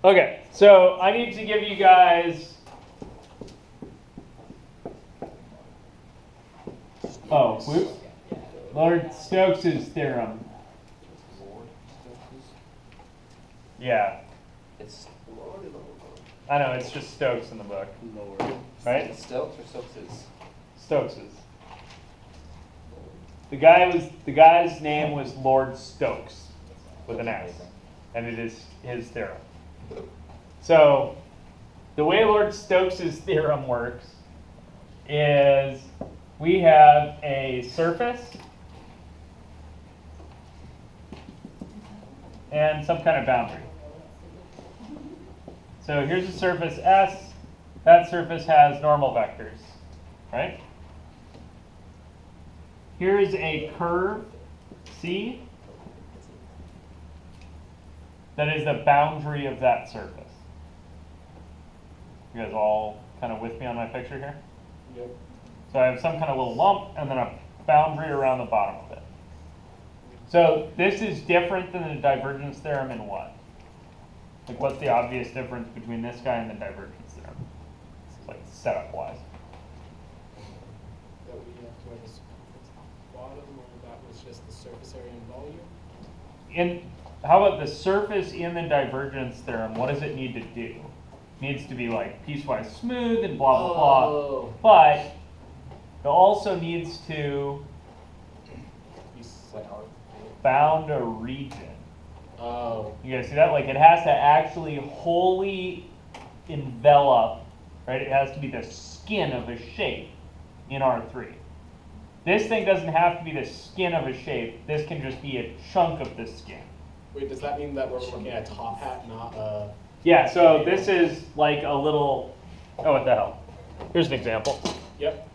Okay, so I need to give you guys. Oh, Lord Stokes' theorem. Yeah. It's I know, it's just Stokes in the book. Right? Stokes or Stokes's? Stokes's. The guy's name was Lord Stokes with an S, and it is his theorem. So the way Lord Stokes' theorem works is we have a surface and some kind of boundary. So here's a surface S. That surface has normal vectors, right? Here's a curve C that is the boundary of that surface. You guys all kind of with me on my picture here? Yep. So I have some kind of little lump and then a boundary around the bottom of it. So this is different than the divergence theorem in what? Like, what's the obvious difference between this guy and the divergence theorem? It's like setup-wise. That we have to have this bottom, or that was just the surface area and volume? How about the surface in the divergence theorem? What does it need to do? It needs to be like piecewise smooth and blah, blah, blah. But it also needs to bound a region. Oh. You guys see that? Like, it has to actually wholly envelop, right? It has to be the skin of a shape in R3. This thing doesn't have to be the skin of a shape. This can just be a chunk of the skin. Wait, does that mean that we're looking at a top hat, not a... Yeah, so this is like a little, oh, what the hell? Here's an example. Yep.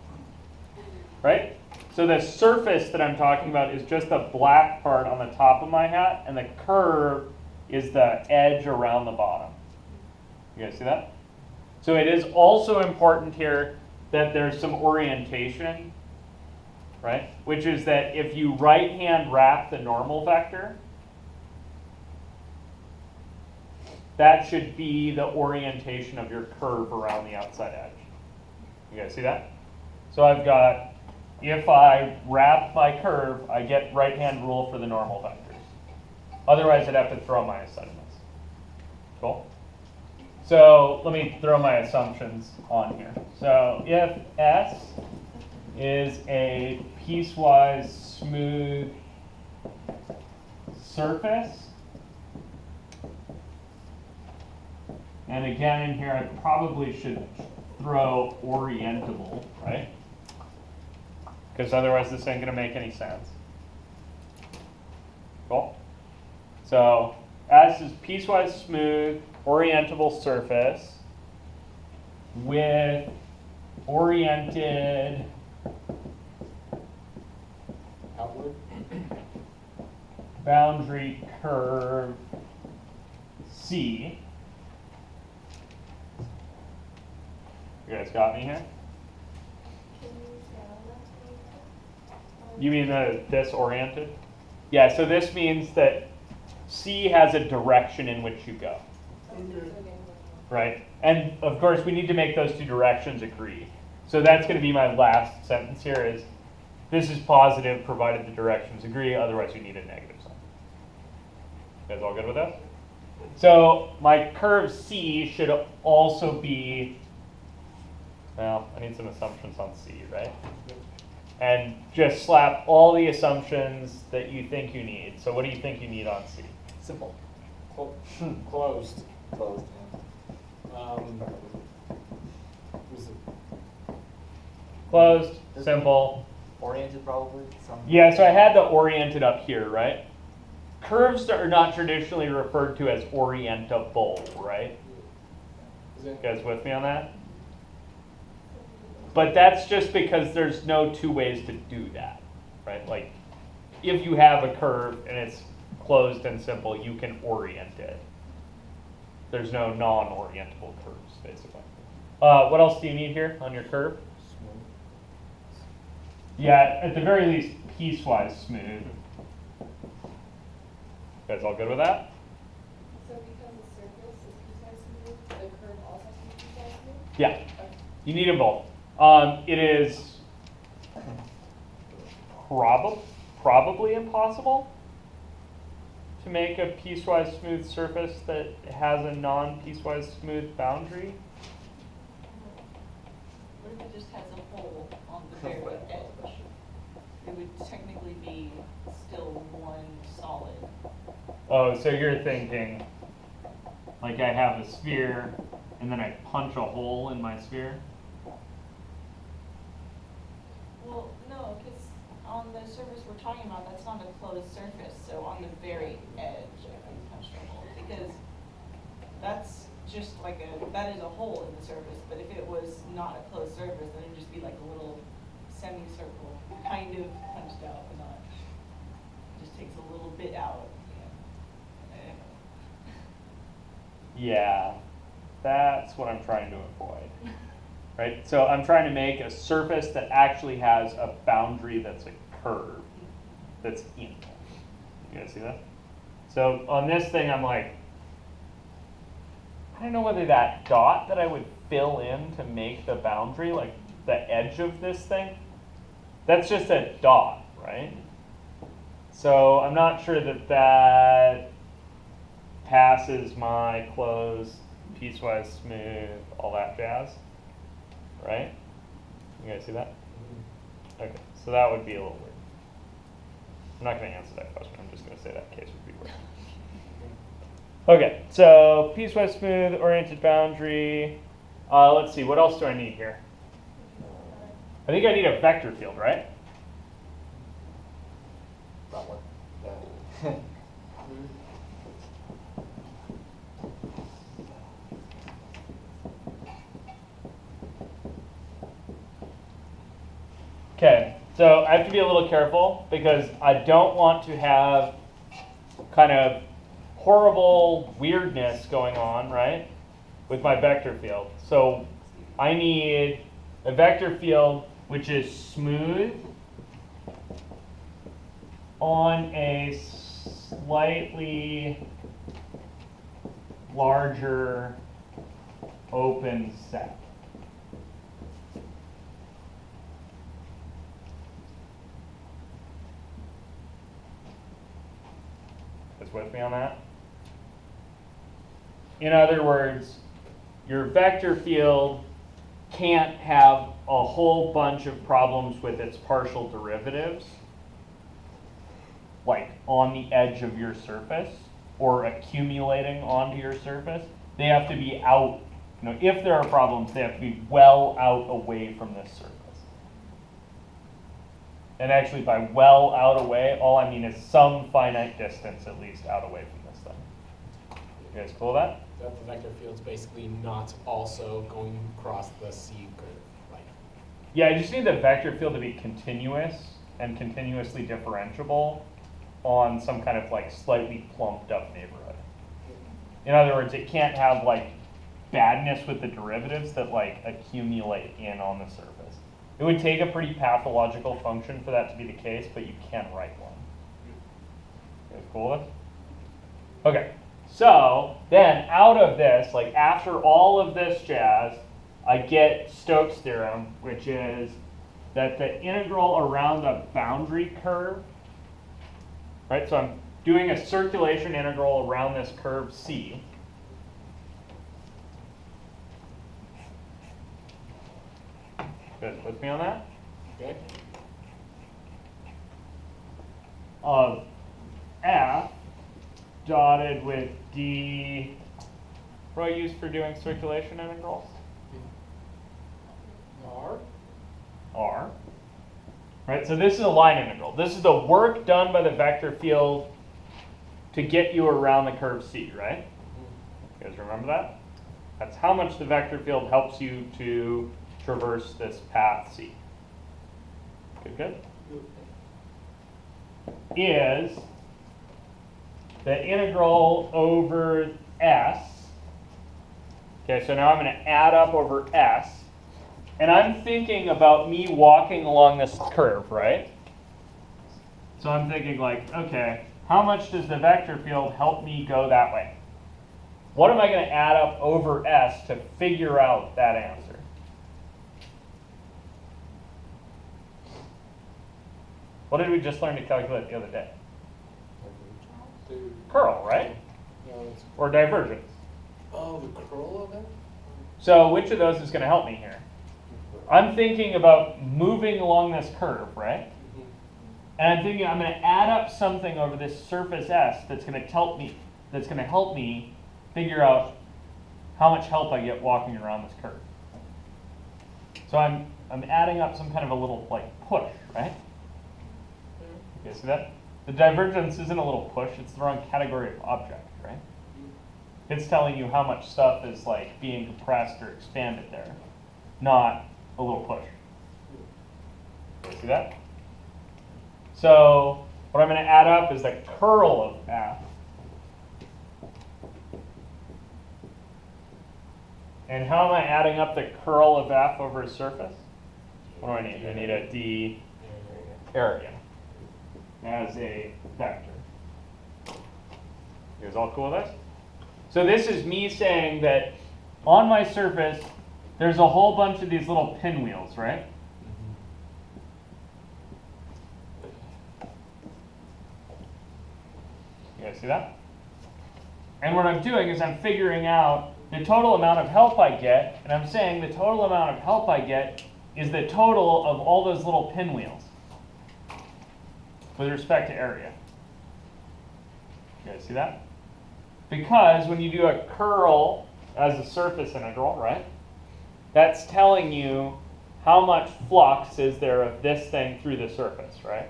Right? So the surface that I'm talking about is just the black part on the top of my hat, and the curve is the edge around the bottom. You guys see that? So it is also important here that there's some orientation, right? Which is that if you right-hand wrap the normal vector, that should be the orientation of your curve around the outside edge. You guys see that? So I've got, if I wrap my curve, I get right-hand rule for the normal vectors. Otherwise, I'd have to throw my assignments. Cool? So let me throw my assumptions on here. So if S is a piecewise smooth surface, and again in here I probably should throw orientable, right? Because otherwise this ain't gonna make any sense. Cool? So S is piecewise smooth, orientable surface with oriented Outward? boundary curve C. You guys got me here? You mean this oriented? Yeah, so this means that C has a direction in which you go. Right? And of course, we need to make those two directions agree. So that's going to be my last sentence here is, this is positive provided the directions agree, otherwise you need a negative sign. You guys all good with that? So my curve C should also be, well, I need some assumptions on C, right? And just slap all the assumptions that you think you need. So what do you think you need on C? Simple. Closed. Closed. Was it Closed, simple. Oriented probably. Yeah, so I had the oriented up here, right? Curves are not traditionally referred to as orientable, right? You guys with me on that? But that's just because there's no two ways to do that, right? Like, if you have a curve and it's closed and simple, you can orient it. There's no non-orientable curves, basically. What else do you need here on your curve? Smooth. Yeah, at the very least, piecewise smooth. You guys all good with that? So because the surface is piecewise Yeah, you need them both. It is probably impossible to make a piecewise smooth surface that has a non-piecewise smooth boundary. What if it just has a hole on the very edge? It would technically be still one solid. Oh, so you're thinking, like I have a sphere, and then I punch a hole in my sphere? Well, no, because on the surface we're talking about, that's not a closed surface. So on the very edge, I can punch a hole because that's just like that is a hole in the surface. But if it was not a closed surface, then it'd just be like a little semicircle, kind of punched out, but not. It just takes a little bit out. Yeah, that's what I'm trying to avoid. Right? So I'm trying to make a surface that actually has a boundary that's a curve that's in. You guys see that? So on this thing, I'm like, I don't know whether that dot that I would fill in to make the boundary, like the edge of this thing, that's just a dot, right? So I'm not sure that that passes my closed, piecewise smooth, all that jazz, right? You guys see that? Okay, so that would be a little weird. I'm not going to answer that question. I'm just going to say that case would be weird. Okay, so piecewise smooth, oriented boundary. Let's see, what else do I need here? I think I need a vector field, right? That one. Yeah. Okay, so I have to be a little careful because I don't want to have kind of horrible weirdness going on, right, with my vector field. So I need a vector field which is smooth on a slightly larger open set. With me on that? In other words, your vector field can't have a whole bunch of problems with its partial derivatives, like on the edge of your surface or accumulating onto your surface. They have to be out, if there are problems, they have to be well out away from this surface. And actually, by well out away, all I mean is some finite distance at least out away from this thing. You guys cool with that? That the vector field's basically not also going across the C curve. Like. Yeah, I just need the vector field to be continuous and continuously differentiable on some kind of like slightly plumped up neighborhood. In other words, it can't have like badness with the derivatives that like accumulate in on the surface. It would take a pretty pathological function for that to be the case, but you can write one. You guys cool with it? Okay, so then out of this, like after all of this jazz, I get Stokes theorem, which is that the integral around the boundary curve, right? So I'm doing a circulation integral around this curve C. Good, with me on that? Okay. Of F dotted with D. What do I use for doing circulation integrals? R. R. Right, so this is a line integral. This is the work done by the vector field to get you around the curve C, right? You guys remember that? That's how much the vector field helps you to traverse this path C. Good, good? Is the integral over S. Okay, so now I'm going to add up over S. And I'm thinking about me walking along this curve, right? So I'm thinking like, okay, how much does the vector field help me go that way? what am I going to add up over S to figure out that answer? What did we just learn to calculate the other day? Curl, right? No, it's, Or divergence. oh, the curl of it? So which of those is going to help me here? I'm thinking about moving along this curve, right? Mhm. And I'm thinking I'm going to add up something over this surface S that's going to help me figure out how much help I get walking around this curve. So I'm adding up some kind of a little like push, right? You see that? The divergence isn't a little push, it's the wrong category of object, right? It's telling you how much stuff is like being compressed or expanded there, not a little push. You see that? So what I'm going to add up is the curl of F. And how am I adding up the curl of F over a surface? What do I need? I need a D area as a vector. You guys all cool with this? So this is me saying that on my surface, there's a whole bunch of these little pinwheels, right? You guys see that? And what I'm doing is I'm figuring out the total amount of help I get, and I'm saying the total amount of help I get is the total of all those little pinwheels with respect to area. You guys see that? Because when you do a curl as a surface integral, right, that's telling you how much flux is there of this thing through the surface, right?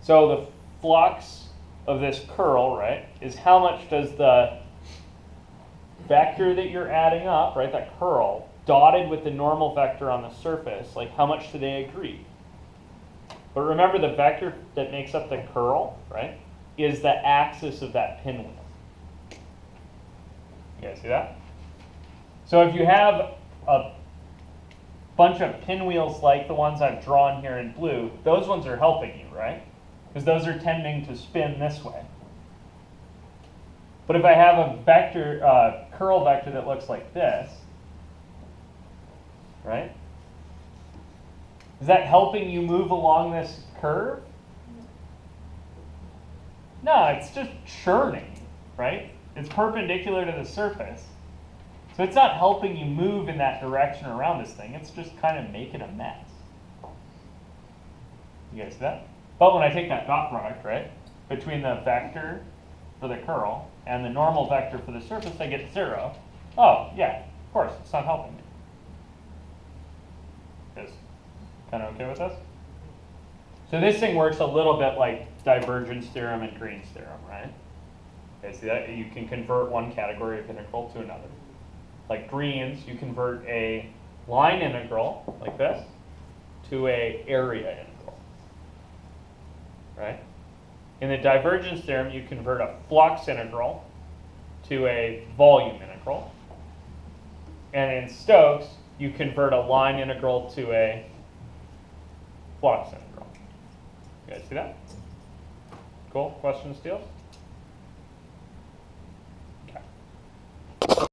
So the flux of this curl, right, is how much does the vector that you're adding up, right, that curl, dotted with the normal vector on the surface, like how much do they agree? But remember the vector that makes up the curl, right, is the axis of that pinwheel. You guys see that? So if you have a bunch of pinwheels like the ones I've drawn here in blue, those ones are helping you, right? Because those are tending to spin this way. But if I have a vector, curl vector that looks like this, right? Is that helping you move along this curve? No, it's just churning, right? It's perpendicular to the surface. So it's not helping you move in that direction around this thing. It's just kind of making a mess. You guys see that? But when I take that dot product, right, between the vector for the curl and the normal vector for the surface, I get 0. Oh, yeah, of course, it's not helping me. Is kind of okay with this? So this thing works a little bit like divergence theorem and Green's theorem, right? Okay, see that? You can convert one category of integral to another. Like Green's, you convert a line integral, like this, to a area integral, right? In the divergence theorem, you convert a flux integral to a volume integral. And in Stokes, you convert a line integral to a flux integral. You guys see that? Cool? Questions, Steele?